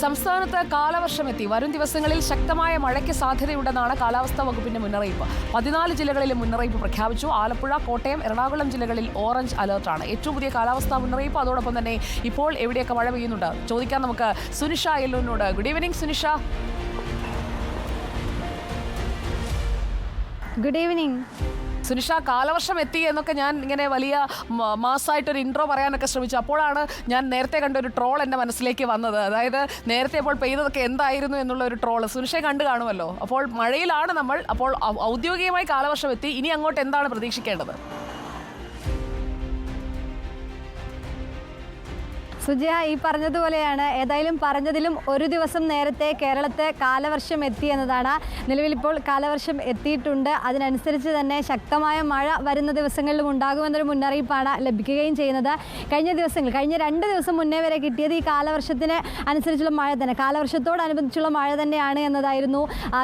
സംസ്ഥാനത്ത് കാലവർഷമെത്തി. വരും ദിവസങ്ങളിൽ ശക്തമായ മഴയ്ക്ക് സാധ്യതയുണ്ടെന്നാണ് കാലാവസ്ഥാ വകുപ്പിന്റെ മുന്നറിയിപ്പ്. 14 ജില്ലകളിലും മുന്നറിയിപ്പ് പ്രഖ്യാപിച്ചു. ആലപ്പുഴ, കോട്ടയം, എറണാകുളം ജില്ലകളിൽ ഓറഞ്ച് അലർട്ടാണ്. ഏറ്റവും പുതിയ കാലാവസ്ഥാ മുന്നറിയിപ്പ്. അതോടൊപ്പം തന്നെ ഇപ്പോൾ എവിടെയൊക്കെ മഴ പെയ്യുന്നുണ്ട് ചോദിക്കാൻ നമുക്ക് സുനിഷ യെല്ലൂരിനോട്. Good evening Sunisha. Good evening Sunisha, കാലവർഷം എത്തി എന്നൊക്കെ ഞാൻ ഇങ്ങനെ വലിയ മാസമായിട്ടൊരു ഇൻട്രോ പറയാനൊക്കെ ശ്രമിച്ചു. അപ്പോഴാണ് ഞാൻ നേരത്തെ കണ്ട ഒരു ട്രോൾ എൻ്റെ മനസ്സിലേക്ക് വന്നത്. അതായത് നേരത്തെ അപ്പോൾ പെയ്തതൊക്കെ എന്തായിരുന്നു എന്നുള്ള ഒരു ട്രോള് സുനിഷയെ കണ്ടു കാണുമല്ലോ. അപ്പോൾ മഴയിലാണ് നമ്മൾ. അപ്പോൾ ഔദ്യോഗികമായി കാലവർഷം എത്തി. ഇനി അങ്ങോട്ട് എന്താണ് പ്രതീക്ഷിക്കേണ്ടത്? സുജയ, ഈ പറഞ്ഞതുപോലെയാണ്. ഏതായാലും പറഞ്ഞതിലും ഒരു ദിവസം നേരത്തെ കേരളത്തെ കാലവർഷം എത്തി എന്നതാണ്. നിലവിലിപ്പോൾ കാലവർഷം എത്തിയിട്ടുണ്ട്. അതിനനുസരിച്ച് തന്നെ ശക്തമായ മഴ വരുന്ന ദിവസങ്ങളിലും ഉണ്ടാകുമെന്നൊരു മുന്നറിയിപ്പാണ് ലഭിക്കുകയും ചെയ്യുന്നത്. കഴിഞ്ഞ 2 ദിവസം മുന്നേ വരെ കിട്ടിയത് ഈ കാലവർഷത്തിന് അനുസരിച്ചുള്ള മഴ തന്നെ, കാലവർഷത്തോടനുബന്ധിച്ചുള്ള മഴ തന്നെയാണ് എന്നതായിരുന്നു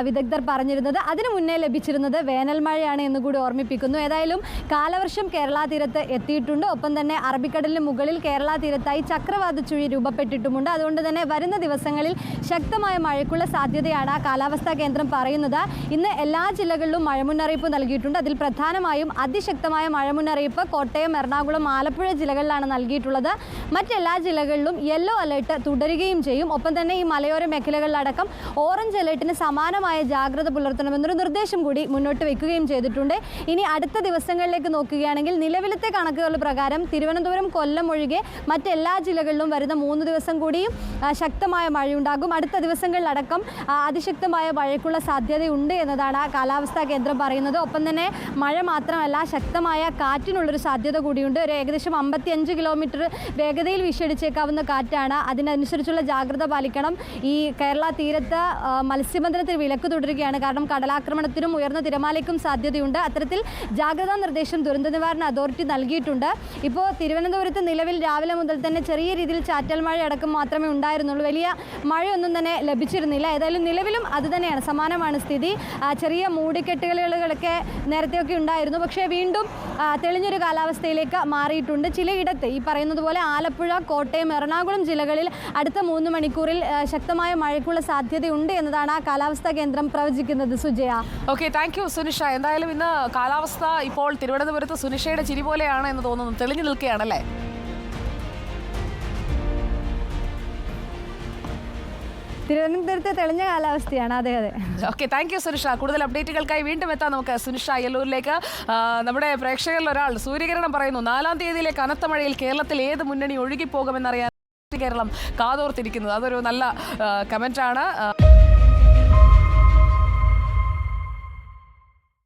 വിദഗ്ധർ പറഞ്ഞിരുന്നത്. അതിനു മുന്നേ ലഭിച്ചിരുന്നത് വേനൽ മഴയാണ് എന്നുകൂടി ഓർമ്മിപ്പിക്കുന്നു. ഏതായാലും കാലവർഷം കേരള തീരത്ത് എത്തിയിട്ടുണ്ട്. ഒപ്പം തന്നെ അറബിക്കടലിന് മുകളിൽ കേരള തീരത്തായി ചക്രവാത ചുഴി രൂപപ്പെട്ടിട്ടുമുണ്ട്. അതുകൊണ്ട് തന്നെ വരുന്ന ദിവസങ്ങളിൽ ശക്തമായ മഴയ്ക്കുള്ള സാധ്യതയാണ് കാലാവസ്ഥാ കേന്ദ്രം പറയുന്നത്. ഇന്ന് എല്ലാ ജില്ലകളിലും മഴ മുന്നറിയിപ്പ് നൽകിയിട്ടുണ്ട്. അതിൽ പ്രധാനമായും അതിശക്തമായ മഴ മുന്നറിയിപ്പ് കോട്ടയം, എറണാകുളം, ആലപ്പുഴ ജില്ലകളിലാണ് നൽകിയിട്ടുള്ളത്. മറ്റെല്ലാ ജില്ലകളിലും യെല്ലോ അലേർട്ട് തുടരുകയും ചെയ്യും. ഒപ്പം തന്നെ ഈ മലയോര മേഖലകളിലടക്കം ഓറഞ്ച് അലേർട്ടിന് സമാനമായ ജാഗ്രത പുലർത്തണമെന്നൊരു നിർദ്ദേശം കൂടി മുന്നോട്ട് വയ്ക്കുകയും ചെയ്തിട്ടുണ്ട്. ഇനി അടുത്ത ദിവസങ്ങളിലേക്ക് നോക്കുകയാണെങ്കിൽ നിലവിലത്തെ കണക്കുകൾ പ്രകാരം തിരുവനന്തപുരം, കൊല്ലം ഒഴികെ മറ്റെല്ലാ ജില്ലകളിലും വരുന്ന 3 ദിവസം കൂടിയും ശക്തമായ മഴയുണ്ടാകും. അടുത്ത ദിവസങ്ങളിലടക്കം അതിശക്തമായ മഴയ്ക്കുള്ള സാധ്യതയുണ്ട് എന്നതാണ് കാലാവസ്ഥാ കേന്ദ്രം പറയുന്നത്. ഒപ്പം തന്നെ മഴ മാത്രമല്ല, ശക്തമായ കാറ്റിനുള്ളൊരു സാധ്യത കൂടിയുണ്ട്. ഒരു ഏകദേശം 55 കിലോമീറ്റർ വേഗതയിൽ വീശിയടിച്ചേക്കാവുന്ന കാറ്റാണ്. അതിനനുസരിച്ചുള്ള ജാഗ്രത പാലിക്കണം. ഈ കേരള തീരത്ത് മത്സ്യബന്ധനത്തിന് വിലക്ക് തുടരുകയാണ്. കാരണം കടലാക്രമണത്തിനും ഉയർന്ന തിരമാലയ്ക്കും സാധ്യതയുണ്ട്. അത്തരത്തിൽ ജാഗ്രതാ നിർദ്ദേശം ദുരന്ത നിവാരണ അതോറിറ്റി നൽകിയിട്ടുണ്ട്. ഇപ്പോൾ തിരുവനന്തപുരത്ത് നിലവിൽ രാവിലെ മുതൽ തന്നെ ചെറിയ രീതിയിൽ ചാറ്റൽ മഴ അടക്കം മാത്രമേ ഉണ്ടായിരുന്നുള്ളൂ. വലിയ മഴയൊന്നും തന്നെ ലഭിച്ചിരുന്നില്ല. ഏതായാലും നിലവിലും അതുതന്നെയാണ്, സമാനമാണ് സ്ഥിതി. ചെറിയ മൂടിക്കെട്ടുകളൊക്കെ നേരത്തെയൊക്കെ ഉണ്ടായിരുന്നു. പക്ഷേ വീണ്ടും തെളിഞ്ഞൊരു കാലാവസ്ഥയിലേക്ക് മാറിയിട്ടുണ്ട്. ചിലയിടത്ത് ഈ പറയുന്നത് പോലെ ആലപ്പുഴ, കോട്ടയം, എറണാകുളം ജില്ലകളിൽ അടുത്ത 3 മണിക്കൂറിൽ ശക്തമായ മഴയ്ക്കുള്ള സാധ്യതയുണ്ട് എന്നതാണ് കാലാവസ്ഥാ കേന്ദ്രം പ്രവചിക്കുന്നത്. Sujaya, okay, thank you Sunisha. എന്തായാലും ഇന്ന് കാലാവസ്ഥ ഇപ്പോൾ തിരുവനന്തപുരത്ത് സുനിഷയുടെ ചിരി പോലെയാണ് എന്ന് തോന്നുന്നു. തെളിഞ്ഞു നിൽക്കുകയാണല്ലേ? തിരുവനന്തപുരത്തെ തെളിഞ്ഞ കാലാവസ്ഥയാണ്. അതെ അതെ. Okay, thank you Sunisha. കൂടുതൽ അപ്ഡേറ്റുകൾക്കായി വീണ്ടും എത്താം നമുക്ക് സുനിഷ യെല്ലൂരിലേക്ക്. നമ്മുടെ പ്രേക്ഷകരിൽ ഒരാൾ സൂര്യകിരണം പറയുന്നു, 4-ാം തീയതിയിലെ കനത്ത മഴയിൽ കേരളത്തിൽ ഏത് മുന്നണി ഒഴുകിപ്പോകുമെന്നറിയാൻ കേരളം കാതോർത്തിരിക്കുന്നത്. അതൊരു നല്ല കമൻറ്റാണ്.